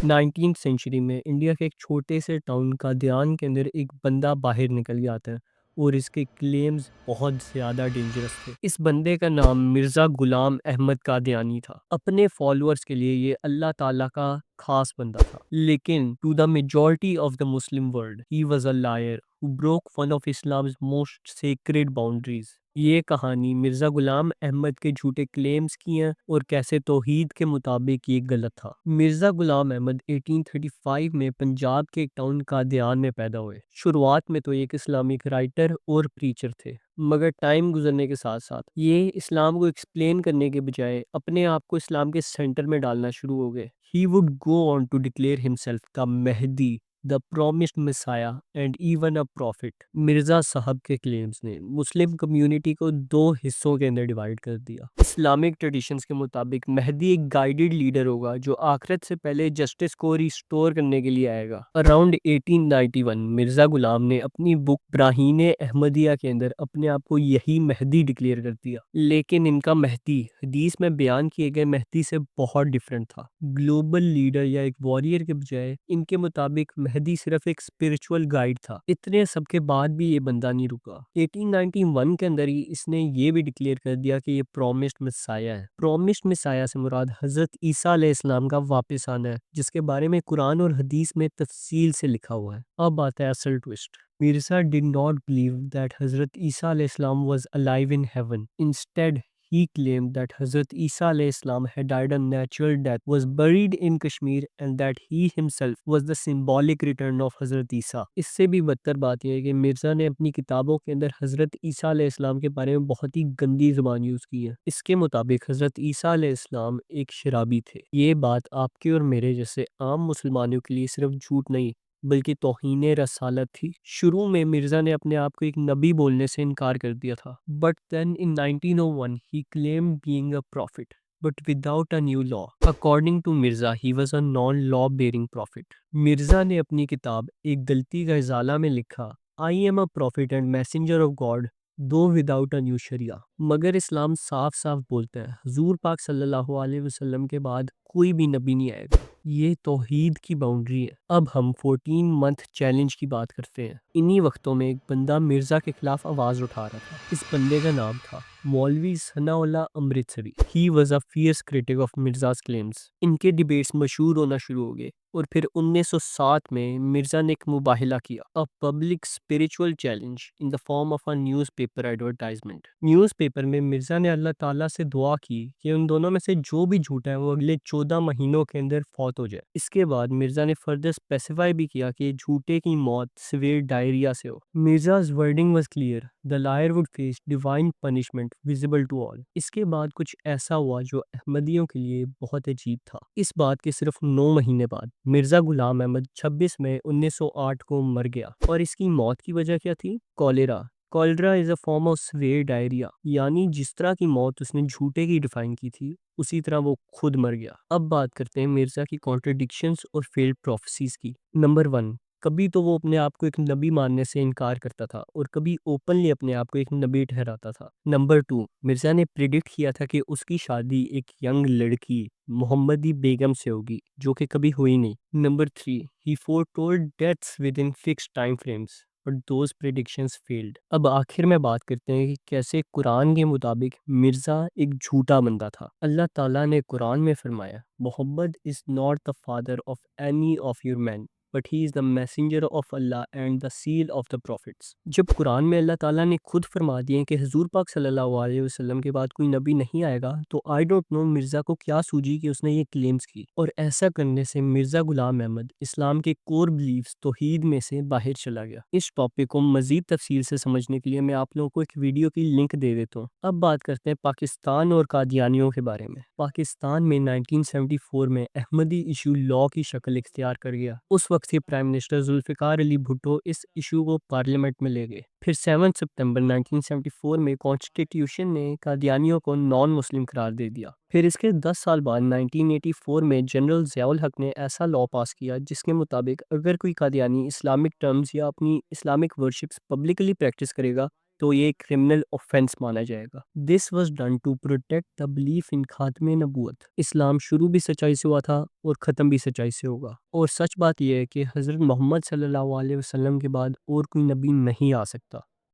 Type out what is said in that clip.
19th century میں India کے ایک چھوٹے سے ٹاؤن قادیان کے اندر ایک بندہ باہر نکل کے آتا ہے اور اس کے کلیمز بہت زیادہ ڈینجرس تھے۔ اس بندے کا نام مرزا غلام احمد قادیانی تھا۔ اپنے فالورز کے لیے یہ اللہ تعالیٰ کا خاص بندہ تھا، لیکن to the majority of the Muslim world he was a liar who broke one of Islam's most sacred boundaries۔ یہ کہانی مرزا غلام احمد کے جھوٹے کلیمز کی ہیں اور کیسے توحید کے مطابق یہ غلط تھا۔ مرزا غلام احمد 1835 میں پنجاب کے ایک ٹاؤن قادیان میں پیدا ہوئے۔ شروعات میں تو ایک اسلامک رائٹر اور پریچر تھے، مگر ٹائم گزرنے کے ساتھ ساتھ یہ اسلام کو ایکسپلین کرنے کے بجائے اپنے آپ کو اسلام کے سینٹر میں ڈالنا شروع ہو گئے۔ He would go on to declare himself the Mahdi, the promised Messiah and even a prophet۔ Mirza صاحب کے کلیمز نے مسلم کمیونٹی کو دو حصوں کے اندر ڈیوائیڈ کر دیا۔ اسلامک ٹریڈیشنز کے مطابق مہدی ایک گائیڈڈ لیڈر ہوگا جو آخرت سے پہلے جسٹس کو ریسٹور کرنے کے لیے آئے گا۔ اراؤنڈ 1891 مرزا غلام نے اپنی بک براہین احمدیہ کے اندر اپنے آپ کو یہی مہدی ڈکلیئر کر دیا، لیکن ان کا مہدی حدیث میں بیان کیے گئے مہدی سے بہت ڈیفرنٹ تھا۔ گلوبل لیڈر یا ایک واریر کے بجائے ان کے مطابق مہدی صرف ایک اسپرچول گائیڈ تھا۔ اتنے سب کے بعد بھی یہ بندہ نہیں رکا۔ 1891 کے اندر ہی اس نے یہ بھی ڈکلیئر کر دیا کہ یہ پرومسڈ مسیح ہے۔ پرومسڈ مسیح سے مراد حضرت عیسیٰ علیہ السلام کا واپس آنا ہے، جس کے بارے میں قرآن اور حدیث میں تفصیل سے لکھا ہوا ہے۔ اب آتا ہے اصل twist. Mirza did not believe that حضرت عیسیٰ علیہ السلام was alive in heaven۔ Instead, he claimed that حضرت عیسیٰ علیہ السلام had died a natural death, was buried in Kashmir and that he himself was the symbolic return of حضرت عیسیٰ۔ اس سے بھی بدتر بات یہ ہے کہ مرزا نے اپنی کتابوں کے اندر حضرت عیسیٰ علیہ السلام کے بارے میں بہت ہی گندی زبان یوز کی ہے۔ اس کے مطابق حضرت عیسیٰ علیہ السلام ایک شرابی تھے۔ یہ بات آپ کے اور میرے جیسے عام مسلمانوں کے لیے صرف جھوٹ نہیں بلکہ توہین رسالت تھی۔ شروع میں مرزا نے اپنے آپ کو ایک نبی بولنے سے انکار کر دیا تھا، but then in 1901 he claimed being a prophet but without a new law۔ According to Mirza, he was a non-law bearing prophet۔ Mirza نے اپنی کتاب ایک غلطی کا ازالہ میں لکھا I am a prophet and messenger of God though without a new sharia۔ مگر اسلام صاف صاف بولتا ہے حضور پاک صلی اللہ علیہ وسلم کے بعد کوئی بھی نبی نہیں آئے گا۔ یہ توحید کی باؤنڈری ہے۔ اب ہم 14 منتھ چیلنج کی بات کرتے ہیں۔ انہی وقتوں میں ایک بندہ مرزا کے خلاف آواز اٹھا رہا تھا۔ اس بندے کا نام تھا مولوی ثناء اللہ Amritsari. He was a fierce critic of Mirza's claims۔ ان کے ڈیبیٹس مشہور ہونا شروع ہو گئے اور پھر 1907 میں مرزا نے ایک مباہلہ کیا، a public spiritual challenge in the form of a newspaper advertisement۔ News paper میں مرزا نے اللہ تعالیٰ سے دعا کی کہ ان دونوں میں سے جو بھی جھوٹا ہے وہ اگلے 14 مہینوں کے اندر فوت ہو جائے۔ اس کے بعد مرزا نے فردر اسپیسیفائی بھی کیا کہ جھوٹے کی موت سیویئر ڈائریا سے ہو۔ مرزا's wording was clear: the liar would face divine punishment visible to all۔ اس کے بعد کچھ ایسا ہوا جو احمدیوں کے لیے بہت عجیب تھا۔ اس بات کے صرف 9 مہینے بعد مرزا غلام احمد 26 مئی 1908 کو مر گیا، اور اس کی موت کی وجہ کیا تھی؟ کولیرا۔ کولیرا از اے فارم آف سیویئر ڈائریا، یعنی جس طرح کی موت اس نے جھوٹے کی ڈیفائن کی تھی اسی طرح وہ خود مر گیا۔ اب بات کرتے ہیں مرزا کی کانٹرڈکشنز اور فیلڈ پروفیسیز کی۔ نمبر 1، کبھی تو وہ اپنے آپ کو ایک نبی ماننے سے انکار کرتا تھا اور کبھی اوپنلی اپنے آپ کو ایک نبی ٹھہراتا تھا۔ نمبر 2، مرزا نے پریڈکٹ کیا تھا کہ اس کی شادی ایک ینگ لڑکی محمدی بیگم سے ہوگی، جو کہ کبھی ہوئی نہیں۔ Number 3، he foretold deaths within fixed time frames but those predictions failed۔ اب آخر میں بات کرتے ہیں کہ کیسے قرآن کے مطابق مرزا ایک جھوٹا بندہ تھا۔ اللہ تعالیٰ نے قرآن میں فرمایا محمد is not the father of any of your men but he is the messenger of Allah and the seal of the prophets۔ جب قرآن میں اللہ تعالیٰ نے خود فرما دیا کہ حضور پاک صلی اللہ علیہ وسلم کے بعد کوئی نبی نہیں آئے گا، تو آئی ڈونٹ نو مرزا کو کیا سوجی کہ اس نے یہ کلیمز کی، اور ایسا کرنے سے مرزا غلام احمد اسلام کے کور بلیفز توحید میں سے باہر چلا گیا۔ اس ٹاپک کو مزید تفصیل سے سمجھنے کے لیے میں آپ لوگوں کو ایک ویڈیو کی لنک دے دیتا ہوں۔ اب بات کرتے ہیں پاکستان اور قادیانیوں کے بارے میں۔ پاکستان میں 1974 میں احمدی ایشو لاء کی شکل اختیار کر گیا۔ اس وقت کے پرائم منسٹر ذوالفقار علی بھٹو اس ایشو کو پارلیمنٹ میں لے گئے۔ پھر 7 ستمبر 1974 میں کانسٹیٹیوشن نے قادیانیوں کو نان مسلم قرار دے دیا۔ پھر اس کے 10 سال بعد 1984 میں جنرل ضیاء الحق نے ایسا لاء پاس کیا جس کے مطابق اگر کوئی قادیانی اسلامک ٹرمز یا اپنی اسلامک ورشپس پبلکلی پریکٹس کرے گا تو یہ کرمنل offense مانا جائے گا۔ This was done to protect the belief in خاتم نبوت۔ اسلام شروع بھی سچائی سے ہوا تھا اور ختم بھی سچائی سے ہوگا، اور سچ بات یہ ہے کہ حضرت محمد صلی اللہ علیہ وسلم کے بعد اور کوئی نبی نہیں آ سکتا۔